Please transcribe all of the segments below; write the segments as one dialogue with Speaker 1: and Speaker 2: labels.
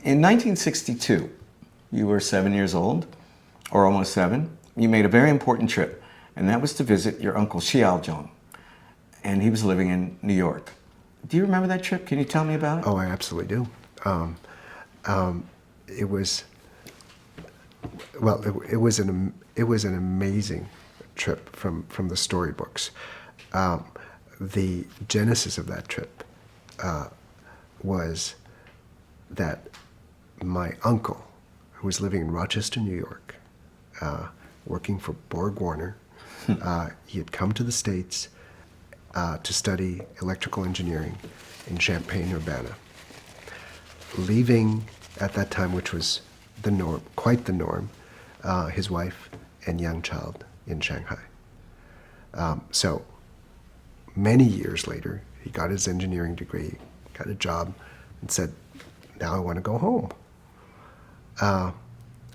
Speaker 1: In 1962, you were 7 years old, or almost 7. You made a very important trip, and that was to visit your uncle Xiao Zhong, and he was living in New York. Do you remember that trip? Can you tell me about it?
Speaker 2: Oh, I absolutely do. It was, well, it was an amazing trip from the storybooks. The genesis of that trip was that my uncle, who was living in Rochester, New York, working for Borg Warner, he had come to the States to study electrical engineering in Champaign-Urbana. Leaving at that time, which was the norm, quite the norm, his wife and young child in Shanghai. So many years later, he got his engineering degree, got a job, and said, now I want to go home.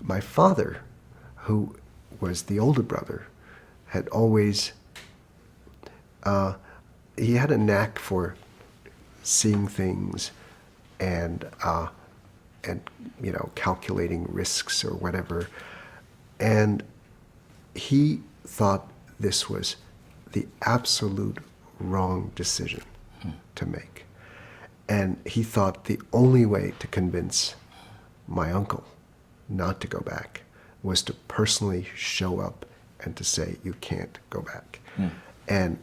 Speaker 2: My father, who was the older brother, had always, he had a knack for seeing things and you know, calculating risks or whatever. And he thought this was the absolute wrong decision to make. And he thought the only way to convince my uncle not to go back was to personally show up and to say, you can't go back. And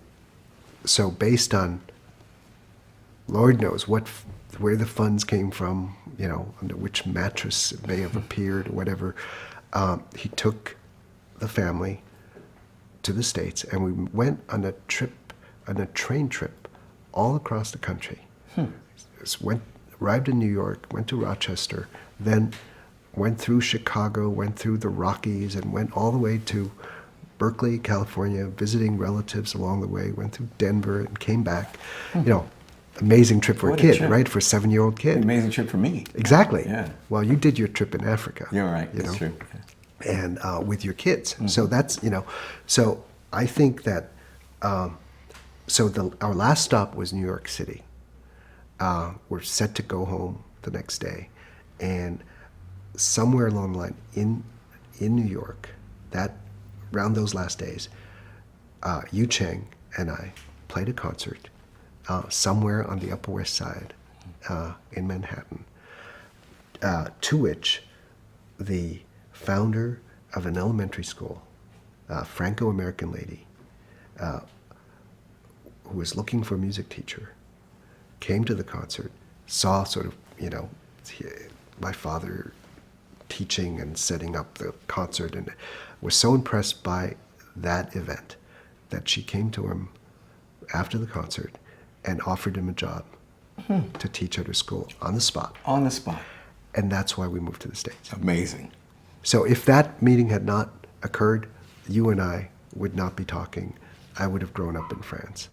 Speaker 2: so based on, Lord knows where the funds came from, you know, under which mattress it may have appeared or whatever, he took the family to the States, and we went on a trip, on a train trip, all across the country. Arrived in New York, went to Rochester, then went through Chicago, went through the Rockies, and went all the way to Berkeley, California, visiting relatives along the way, went through Denver and came back. You know, amazing trip for
Speaker 1: What
Speaker 2: a
Speaker 1: a
Speaker 2: kid,
Speaker 1: trip.
Speaker 2: right? For a 7-year-old kid.
Speaker 1: Amazing trip for me.
Speaker 2: Exactly.
Speaker 1: Yeah.
Speaker 2: Well, you did your trip in Africa.
Speaker 1: You're right.
Speaker 2: you
Speaker 1: That's
Speaker 2: know,
Speaker 1: true.
Speaker 2: And with your kids. So that's, you know, so I think that, so our last stop was New York City. We're set to go home the next day. And somewhere along the line in New York, around those last days, Yu Cheng and I played a concert somewhere on the Upper West Side in Manhattan, to which the founder of an elementary school, Franco-American lady, who was looking for a music teacher, came to the concert, saw sort of, you know, my father teaching and setting up the concert, and was so impressed by that event that she came to him after the concert and offered him a job to teach at her school on the spot.
Speaker 1: On the spot.
Speaker 2: And that's why we moved to the States.
Speaker 1: Amazing.
Speaker 2: So if that meeting had not occurred, you and I would not be talking. I would have grown up in France.